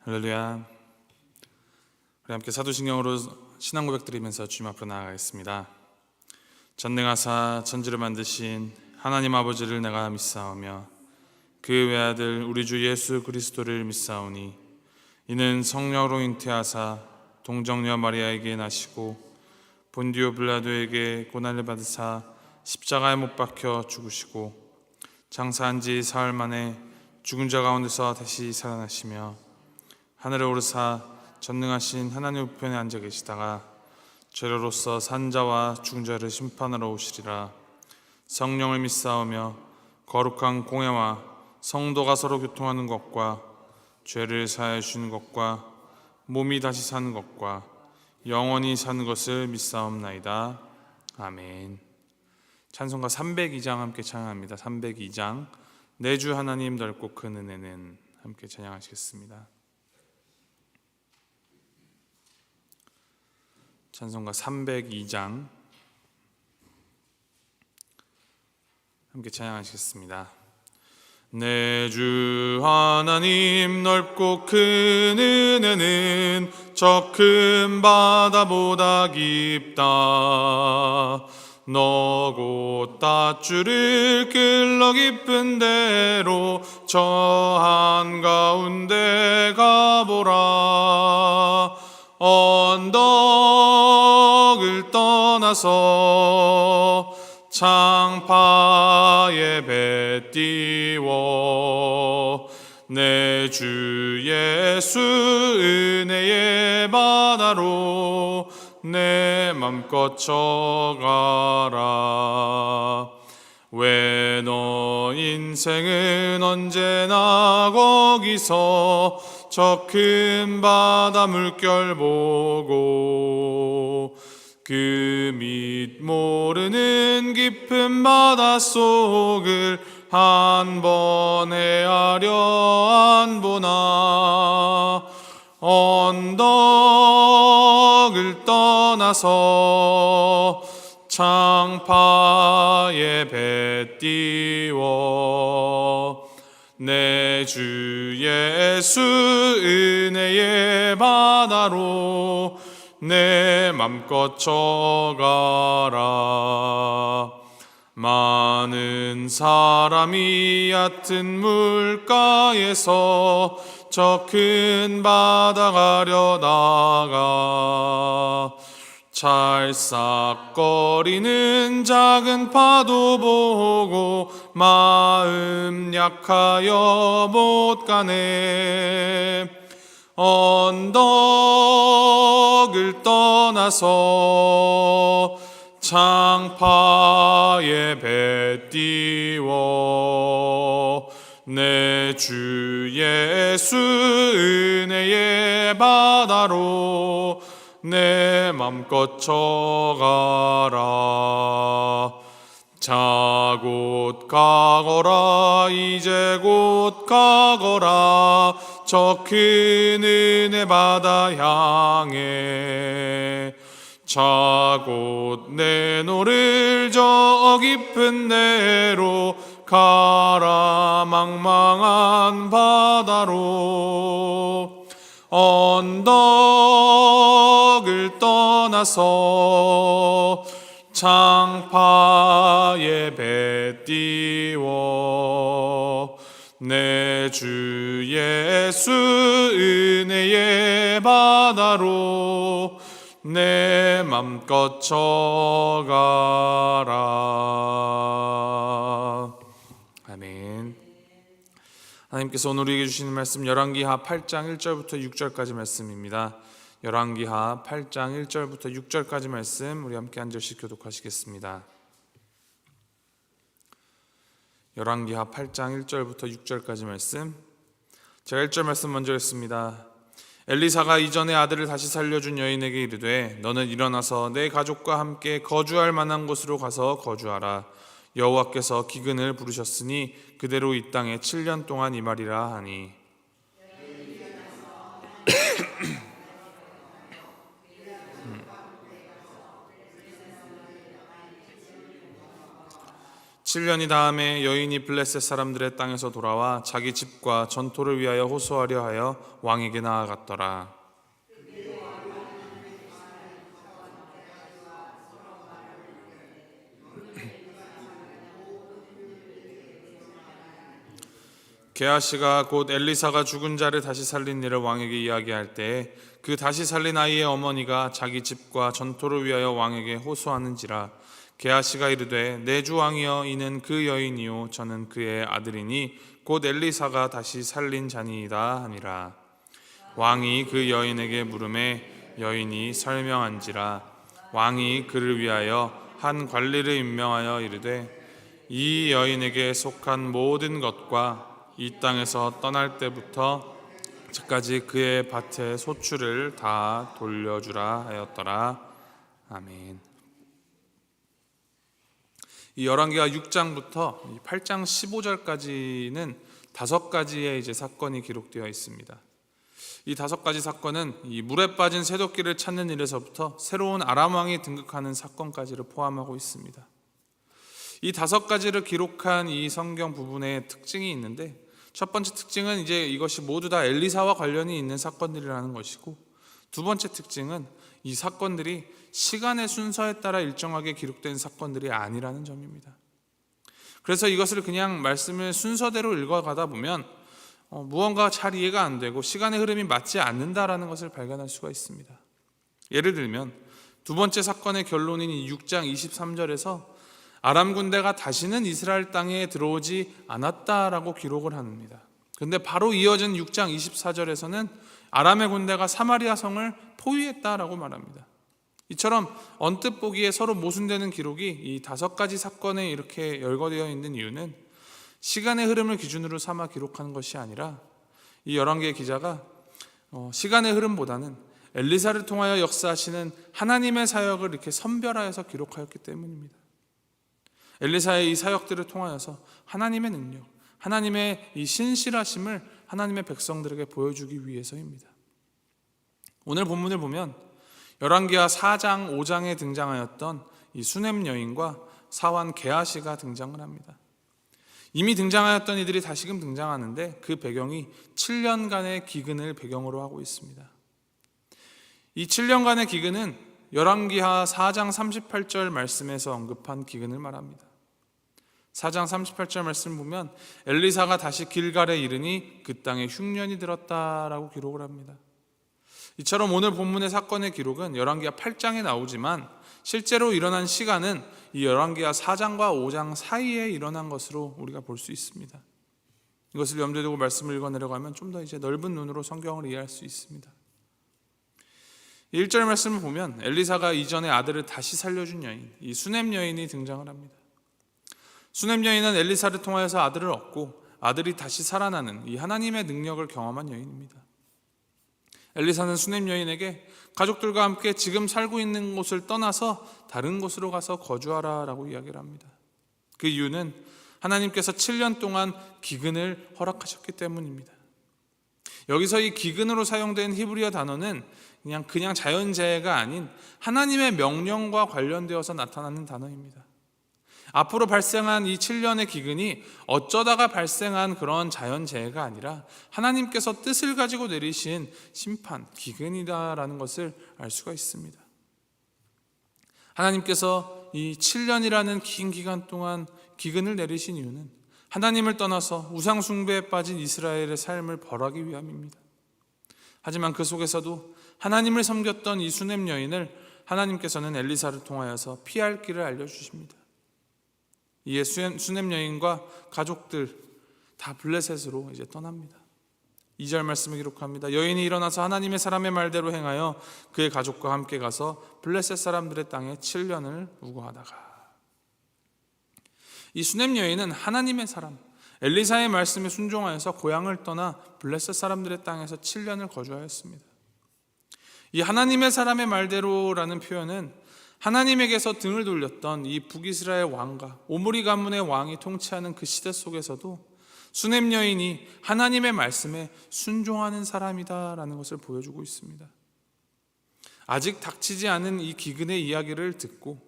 할렐루야. 우리 함께 사도신경으로 신앙 고백 드리면서 주님 앞으로 나아가겠습니다. 전능하사 천지를 만드신 하나님 아버지를 내가 믿사오며 그 외아들 우리 주 예수 그리스도를 믿사오니 이는 성령으로 잉태하사 동정녀 마리아에게 나시고 본디오 빌라도에게 고난을 받으사 십자가에 못 박혀 죽으시고 장사한 지 사흘 만에 죽은 자 가운데서 다시 살아나시며 하늘에 오르사 전능하신 하나님 우편에 앉아 계시다가 죄로로서 산 자와 죽은 자를 심판하러 오시리라. 성령을 믿사오며 거룩한 공회와 성도가 서로 교통하는 것과 죄를 사하여 주는 것과 몸이 다시 사는 것과 영원히 사는 것을 믿사옵나이다. 아멘. 찬송가 302장 함께 찬양합니다. 302장 내 주 하나님 넓고 큰 은혜는 함께 찬양하시겠습니다. 찬송가 302장 함께 찬양하시겠습니다. 내 주 하나님 넓고 큰 은혜는 저 큰 바다보다 깊다. 너 곧 닷줄을 끌러 깊은 데로 저 한가운데 가보라. 언덕을 떠나서 창파에 배 띄워 내 주 예수 은혜의 바다로 내 맘껏 쳐가라. 왜 너 인생은 언제나 거기서 저 큰 바다 물결 보고 그 밑 모르는 깊은 바닷속을 한 번 헤아려 안 보나. 언덕을 떠나서 창파에 배 띄워 내 주 예수 은혜의 바다로 내 맘껏 쳐가라. 많은 사람이 얕은 물가에서 저 큰 바다 가려다가 찰싹거리는 작은 파도 보고 마음 약하여 못 가네. 언덕을 떠나서 창파에 배 띄워 내 주 예수 은혜의 바다로 내 맘껏 쳐가라. 자 곧 가거라. 이제 곧 가거라. 저 큰 은혜 바다 향해 자 곧 내노를 저 깊은 데로 가라. 망망한 바다로 언덕을 떠나서 창파에 배 띄워 내 주 예수 은혜의 바다로 내 맘껏 쳐가라. 아멘. 하나님께서 오늘 우리에게 주시는 말씀 열왕기하 8장 1절부터 6절까지 말씀입니다. 열왕기하 8장 1절부터 6절까지 말씀 우리 함께 한 절씩 교독하시겠습니다. 열왕기하 8장 1절부터 6절까지 말씀, 제가 1절 말씀 먼저 읽습니다. 엘리사가 이전에 아들을 다시 살려준 여인에게 이르되 너는 일어나서 내 가족과 함께 거주할 만한 곳으로 가서 거주하라. 여호와께서 기근을 부르셨으니 그대로 이 땅에 7년 동안 임하리라 하니 7년이 다음에 여인이 블레셋 사람들의 땅에서 돌아와 자기 집과 전토를 위하여 호소하려 하여 왕에게 나아갔더라. 게하시가 곧 엘리사가 죽은 자를 다시 살린 일을 왕에게 이야기할 때에 그 다시 살린 아이의 어머니가 자기 집과 전토를 위하여 왕에게 호소하는지라. 게하시가 이르되 내 주 왕이여, 이는 그 여인이요 저는 그의 아들이니 곧 엘리사가 다시 살린 자니이다 하니라. 왕이 그 여인에게 물으매 여인이 설명한지라. 왕이 그를 위하여 한 관리를 임명하여 이르되 이 여인에게 속한 모든 것과 이 땅에서 떠날 때부터 저까지 그의 밭의 소출을 다 돌려주라 하였더라. 아멘. 이 열왕기하 6장부터 8장 15절까지는 5가지의 이제 사건이 기록되어 있습니다. 이 5가지 사건은 이 물에 빠진 새도끼를 찾는 일에서부터 새로운 아람 왕이 등극하는 사건까지를 포함하고 있습니다. 이 5가지를 기록한 이 성경 부분의 특징이 있는데, 첫 번째 특징은 이제 이것이 모두 다 엘리사와 관련이 있는 사건들이라는 것이고, 두 번째 특징은 이 사건들이 시간의 순서에 따라 일정하게 기록된 사건들이 아니라는 점입니다. 그래서 이것을 그냥 말씀을 순서대로 읽어가다 보면 무언가 잘 이해가 안 되고 시간의 흐름이 맞지 않는다라는 것을 발견할 수가 있습니다. 예를 들면 두 번째 사건의 결론인 6장 23절에서 아람 군대가 다시는 이스라엘 땅에 들어오지 않았다라고 기록을 합니다. 그런데 바로 이어진 6장 24절에서는 아람의 군대가 사마리아 성을 포위했다라고 말합니다. 이처럼 언뜻 보기에 서로 모순되는 기록이 이 5가지 사건에 이렇게 열거되어 있는 이유는 시간의 흐름을 기준으로 삼아 기록하는 것이 아니라 이 열왕기의 기자가 시간의 흐름보다는 엘리사를 통하여 역사하시는 하나님의 사역을 이렇게 선별하여서 기록하였기 때문입니다. 엘리사의 이 사역들을 통하여서 하나님의 능력, 하나님의 이 신실하심을 하나님의 백성들에게 보여주기 위해서입니다. 오늘 본문을 보면 열왕기하 4장, 5장에 등장하였던 이 수넴 여인과 사환 게하시가 등장을 합니다. 이미 등장하였던 이들이 다시금 등장하는데 그 배경이 7년간의 기근을 배경으로 하고 있습니다. 이 7년간의 기근은 열왕기하 4장 38절 말씀에서 언급한 기근을 말합니다. 4장 38절 말씀 보면 엘리사가 다시 길갈에 이르니 그 땅에 흉년이 들었다라고 기록을 합니다. 이처럼 오늘 본문의 사건의 기록은 열왕기하 8장에 나오지만 실제로 일어난 시간은 이 열왕기하 4장과 5장 사이에 일어난 것으로 우리가 볼 수 있습니다. 이것을 염두에 두고 말씀을 읽어내려가면 좀 더 이제 넓은 눈으로 성경을 이해할 수 있습니다. 1절 말씀을 보면 엘리사가 이전에 아들을 다시 살려준 여인, 이 수넴 여인이 등장을 합니다. 수넴 여인은 엘리사를 통하여서 아들을 얻고 아들이 다시 살아나는 이 하나님의 능력을 경험한 여인입니다. 엘리사는 수넴 여인에게 가족들과 함께 지금 살고 있는 곳을 떠나서 다른 곳으로 가서 거주하라 라고 이야기를 합니다. 그 이유는 하나님께서 7년 동안 기근을 허락하셨기 때문입니다. 여기서 이 기근으로 사용된 히브리어 단어는 그냥 자연재해가 아닌 하나님의 명령과 관련되어서 나타나는 단어입니다. 앞으로 발생한 이 7년의 기근이 어쩌다가 발생한 그런 자연재해가 아니라 하나님께서 뜻을 가지고 내리신 심판, 기근이다라는 것을 알 수가 있습니다. 하나님께서 이 7년이라는 긴 기간 동안 기근을 내리신 이유는 하나님을 떠나서 우상 숭배에 빠진 이스라엘의 삶을 벌하기 위함입니다. 하지만 그 속에서도 하나님을 섬겼던 이 수넴 여인을 하나님께서는 엘리사를 통하여서 피할 길을 알려주십니다. 이에 수넴 여인과 가족들 다 블레셋으로 이제 떠납니다. 2절 말씀을 기록합니다. 여인이 일어나서 하나님의 사람의 말대로 행하여 그의 가족과 함께 가서 블레셋 사람들의 땅에 7년을 우거하다가. 이 수넴 여인은 하나님의 사람, 엘리사의 말씀에 순종하여서 고향을 떠나 블레셋 사람들의 땅에서 7년을 거주하였습니다. 이 하나님의 사람의 말대로라는 표현은 하나님에게서 등을 돌렸던 이 북이스라엘 왕과 오므리 가문의 왕이 통치하는 그 시대 속에서도 수넴 여인이 하나님의 말씀에 순종하는 사람이다라는 것을 보여주고 있습니다. 아직 닥치지 않은 이 기근의 이야기를 듣고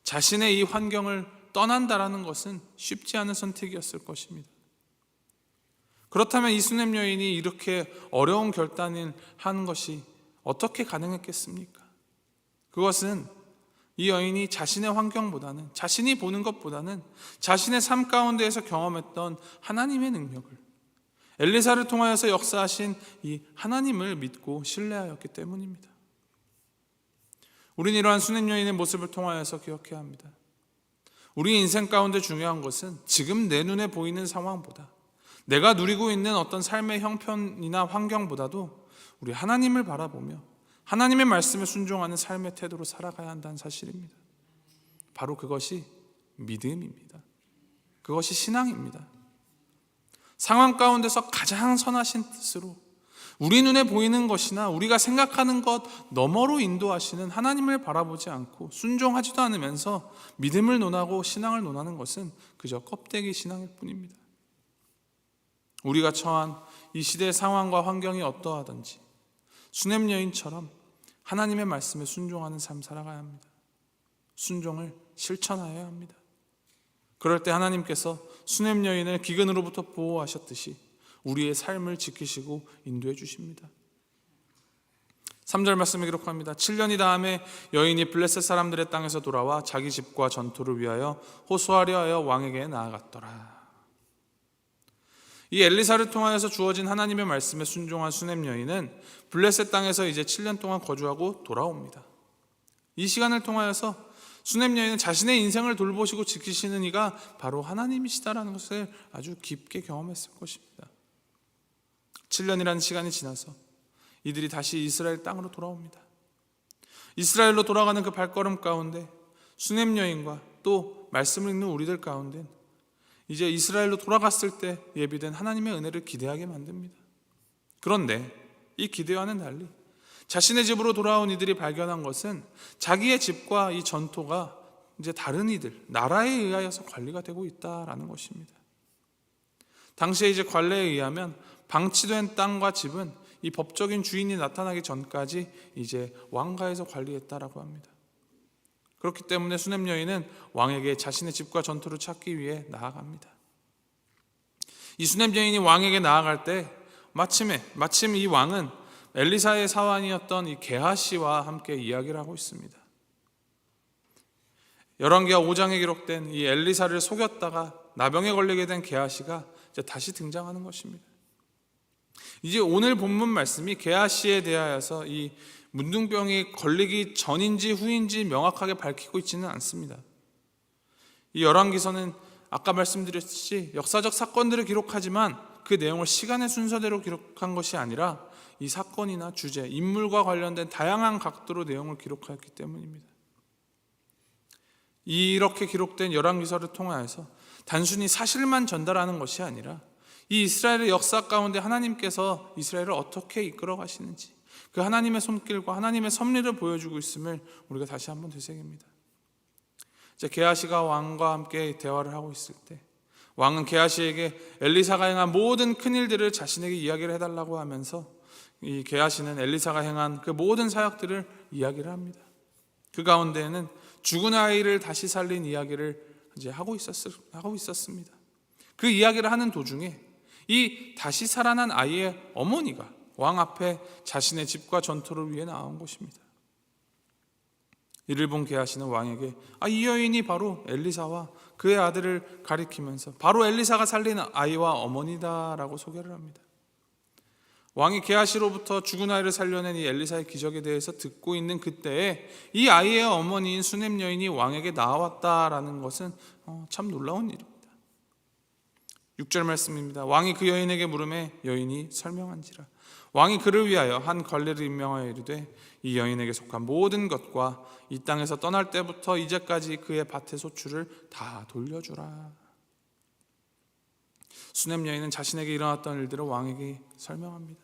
자신의 이 환경을 떠난다라는 것은 쉽지 않은 선택이었을 것입니다. 그렇다면 이 수냄 여인이 이렇게 어려운 결단을 하는 것이 어떻게 가능했겠습니까? 그것은 이 여인이 자신의 환경보다는, 자신이 보는 것보다는 자신의 삶 가운데에서 경험했던 하나님의 능력을, 엘리사를 통하여서 역사하신 이 하나님을 믿고 신뢰하였기 때문입니다. 우리는 이러한 수냄 여인의 모습을 통하여서 기억해야 합니다. 우리 인생 가운데 중요한 것은 지금 내 눈에 보이는 상황보다, 내가 누리고 있는 어떤 삶의 형편이나 환경보다도 우리 하나님을 바라보며 하나님의 말씀에 순종하는 삶의 태도로 살아가야 한다는 사실입니다. 바로 그것이 믿음입니다. 그것이 신앙입니다. 상황 가운데서 가장 선하신 뜻으로 우리 눈에 보이는 것이나 우리가 생각하는 것 너머로 인도하시는 하나님을 바라보지 않고 순종하지도 않으면서 믿음을 논하고 신앙을 논하는 것은 그저 껍데기 신앙일 뿐입니다. 우리가 처한 이 시대의 상황과 환경이 어떠하든지 수냄 여인처럼 하나님의 말씀에 순종하는 삶 살아가야 합니다. 순종을 실천하여야 합니다. 그럴 때 하나님께서 수냄 여인을 기근으로부터 보호하셨듯이 우리의 삶을 지키시고 인도해 주십니다. 3절 말씀에 기록합니다. 7년이 다음에 여인이 블레셋 사람들의 땅에서 돌아와 자기 집과 전투를 위하여 호소하려 하여 왕에게 나아갔더라. 이 엘리사를 통하여서 주어진 하나님의 말씀에 순종한 수냄 여인은 블레셋 땅에서 이제 7년 동안 거주하고 돌아옵니다. 이 시간을 통하여서 수냄 여인은 자신의 인생을 돌보시고 지키시는 이가 바로 하나님이시다라는 것을 아주 깊게 경험했을 것입니다. 7년이라는 시간이 지나서 이들이 다시 이스라엘 땅으로 돌아옵니다. 이스라엘로 돌아가는 그 발걸음 가운데 수냄 여인과 또 말씀을 읽는 우리들 가운데 이제 이스라엘로 돌아갔을 때 예비된 하나님의 은혜를 기대하게 만듭니다. 그런데 이 기대와는 달리 자신의 집으로 돌아온 이들이 발견한 것은 자기의 집과 이 전토가 이제 다른 이들, 나라에 의하여서 관리가 되고 있다라는 것입니다. 당시에 이제 관례에 의하면 방치된 땅과 집은 이 법적인 주인이 나타나기 전까지 이제 왕가에서 관리했다라고 합니다. 그렇기 때문에 수냄 여인은 왕에게 자신의 집과 전투를 찾기 위해 나아갑니다. 이 수냄 여인이 왕에게 나아갈 때 마침 이 왕은 엘리사의 사환이었던 이 게하시와 함께 이야기를 하고 있습니다. 열왕기하 5장에 기록된 이 엘리사를 속였다가 나병에 걸리게 된 게하시가 이제 다시 등장하는 것입니다. 이제 오늘 본문 말씀이 게하시에 대하여서 이 문둥병이 걸리기 전인지 후인지 명확하게 밝히고 있지는 않습니다. 이 열왕기서는 아까 말씀드렸듯이 역사적 사건들을 기록하지만 그 내용을 시간의 순서대로 기록한 것이 아니라 이 사건이나 주제, 인물과 관련된 다양한 각도로 내용을 기록하였기 때문입니다. 이렇게 기록된 열왕기서를 통하여서 단순히 사실만 전달하는 것이 아니라 이 이스라엘의 역사 가운데 하나님께서 이스라엘을 어떻게 이끌어 가시는지 그 하나님의 손길과 하나님의 섭리를 보여주고 있음을 우리가 다시 한번 되새깁니다. 이제 게하시가 왕과 함께 대화를 하고 있을 때 왕은 게하시에게 엘리사가 행한 모든 큰일들을 자신에게 이야기를 해달라고 하면서 이 게하시는 엘리사가 행한 그 모든 사역들을 이야기를 합니다. 그 가운데에는 죽은 아이를 다시 살린 이야기를 이제 하고 있었습니다. 그 이야기를 하는 도중에 이 다시 살아난 아이의 어머니가 왕 앞에 자신의 집과 전투를 위해 나온 것입니다. 이를 본 게하시는 왕에게 이 여인이 바로 엘리사와 그의 아들을 가리키면서 바로 엘리사가 살린 아이와 어머니다라고 소개를 합니다. 왕이 게하시로부터 죽은 아이를 살려낸 이 엘리사의 기적에 대해서 듣고 있는 그때에 이 아이의 어머니인 수냄 여인이 왕에게 나왔다라는 것은 참 놀라운 일입니다. 6절 말씀입니다. 왕이 그 여인에게 물으매 여인이 설명한지라. 왕이 그를 위하여 한 관리를 임명하여 이르되 이 여인에게 속한 모든 것과 이 땅에서 떠날 때부터 이제까지 그의 밭의 소출을 다 돌려주라. 수냄 여인은 자신에게 일어났던 일들을 왕에게 설명합니다.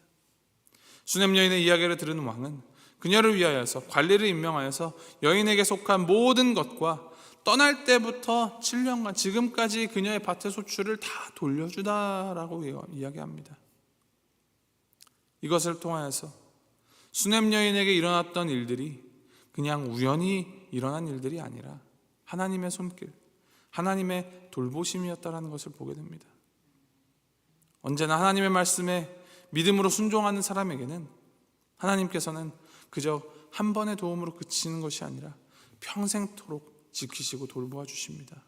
수냄 여인의 이야기를 들은 왕은 그녀를 위하여서 관리를 임명하여서 여인에게 속한 모든 것과 떠날 때부터 7년간 지금까지 그녀의 밭의 소출을 다 돌려주다라고 이야기합니다. 이것을 통하여서 수냄 여인에게 일어났던 일들이 그냥 우연히 일어난 일들이 아니라 하나님의 손길, 하나님의 돌보심이었다라는 것을 보게 됩니다. 언제나 하나님의 말씀에 믿음으로 순종하는 사람에게는 하나님께서는 그저 한 번의 도움으로 그치는 것이 아니라 평생토록 지키시고 돌보아 주십니다.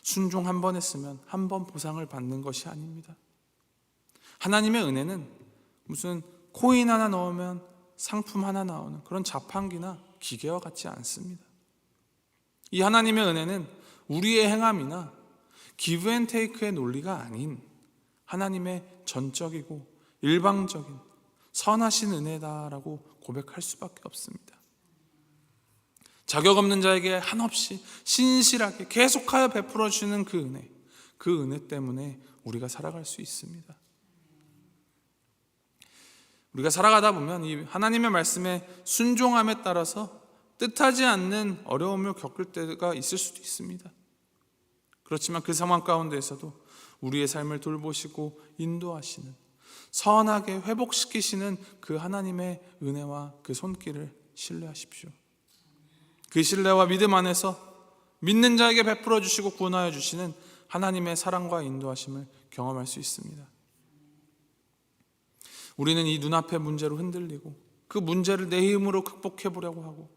순종 한 번 했으면 한 번 보상을 받는 것이 아닙니다. 하나님의 은혜는 무슨 코인 하나 넣으면 상품 하나 나오는 그런 자판기나 기계와 같지 않습니다. 이 하나님의 은혜는 우리의 행함이나 기브 앤 테이크의 논리가 아닌 하나님의 전적이고 일방적인 선하신 은혜다라고 고백할 수밖에 없습니다. 자격 없는 자에게 한없이 신실하게 계속하여 베풀어 주는 그 은혜 때문에 우리가 살아갈 수 있습니다. 우리가 살아가다 보면 이 하나님의 말씀에 순종함에 따라서 뜻하지 않는 어려움을 겪을 때가 있을 수도 있습니다. 그렇지만 그 상황 가운데에서도 우리의 삶을 돌보시고 인도하시는, 선하게 회복시키시는 그 하나님의 은혜와 그 손길을 신뢰하십시오. 그 신뢰와 믿음 안에서 믿는 자에게 베풀어 주시고 구원하여 주시는 하나님의 사랑과 인도하심을 경험할 수 있습니다. 우리는 이 눈앞의 문제로 흔들리고 그 문제를 내 힘으로 극복해 보려고 하고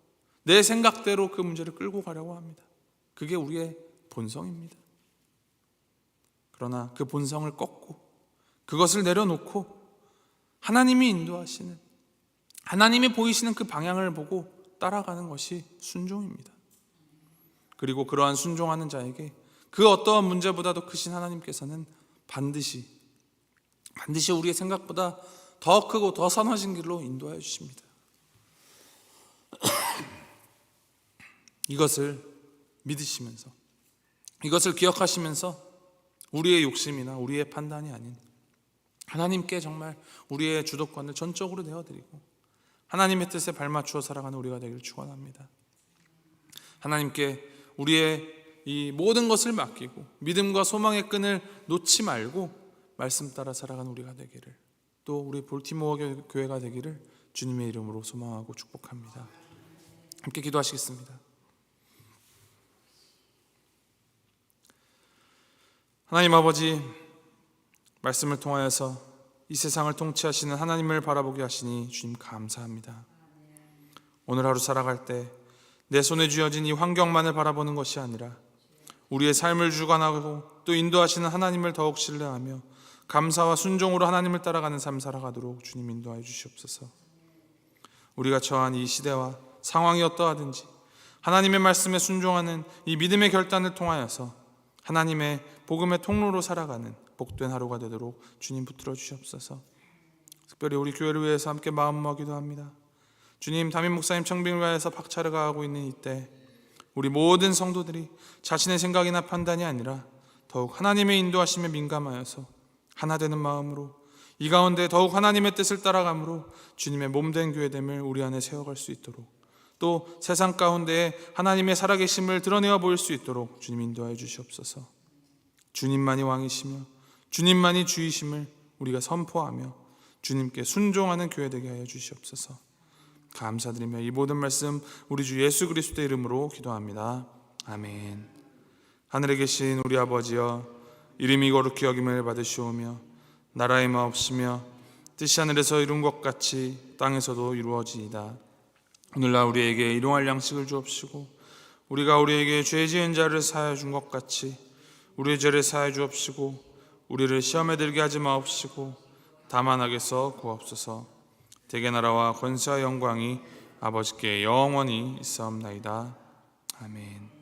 내 생각대로 그 문제를 끌고 가려고 합니다. 그게 우리의 본성입니다. 그러나 그 본성을 꺾고 그것을 내려놓고 하나님이 인도하시는, 하나님이 보이시는 그 방향을 보고 따라가는 것이 순종입니다. 그리고 그러한 순종하는 자에게 그 어떠한 문제보다도 크신 하나님께서는 반드시 우리의 생각보다 더 크고 더 선하신 길로 인도하여 주십니다. 이것을 믿으시면서, 이것을 기억하시면서 우리의 욕심이나 우리의 판단이 아닌 하나님께 정말 우리의 주도권을 전적으로 내어드리고 하나님의 뜻에 발맞추어 살아가는 우리가 되기를 축원합니다. 하나님께 우리의 이 모든 것을 맡기고 믿음과 소망의 끈을 놓지 말고 말씀 따라 살아가는 우리가 되기를, 또 우리 볼티모어 교회가 되기를 주님의 이름으로 소망하고 축복합니다. 함께 기도하시겠습니다. 하나님 아버지, 말씀을 통하여서 이 세상을 통치하시는 하나님을 바라보게 하시니 주님 감사합니다. 오늘 하루 살아갈 때 내 손에 쥐어진 이 환경만을 바라보는 것이 아니라 우리의 삶을 주관하고 또 인도하시는 하나님을 더욱 신뢰하며 감사와 순종으로 하나님을 따라가는 삶 살아가도록 주님 인도하여 주시옵소서. 우리가 처한 이 시대와 상황이 어떠하든지 하나님의 말씀에 순종하는 이 믿음의 결단을 통하여서 하나님의 복음의 통로로 살아가는 복된 하루가 되도록 주님 붙들어 주시옵소서. 특별히 우리 교회를 위해서 함께 마음 모으기도 합니다. 주님, 담임 목사님 청빙을 위해서 박차를 가하고 있는 이때 우리 모든 성도들이 자신의 생각이나 판단이 아니라 더욱 하나님의 인도하심에 민감하여서 하나 되는 마음으로 이 가운데 더욱 하나님의 뜻을 따라감으로 주님의 몸된 교회됨을 우리 안에 세워갈 수 있도록, 또 세상 가운데에 하나님의 살아계심을 드러내어 보일 수 있도록 주님 인도하여 주시옵소서. 주님만이 왕이시며 주님만이 주이심을 우리가 선포하며 주님께 순종하는 교회 되게 하여 주시옵소서. 감사드리며 이 모든 말씀 우리 주 예수 그리스도의 이름으로 기도합니다. 아멘. 하늘에 계신 우리 아버지여, 이름이 거룩히 여김을 받으시오며 나라의 마옵시며 뜻이 하늘에서 이룬 것 같이 땅에서도 이루어지이다. 오늘날 우리에게 일용할 양식을 주옵시고 우리가 우리에게 죄 지은 자를 사하여 준 것 같이 우리의 죄를 사하여 주옵시고 우리를 시험에 들게 하지 마옵시고 다만 악에서 구하옵소서. 대개 나라와 권세와 영광이 아버지께 영원히 있사옵나이다. 아멘.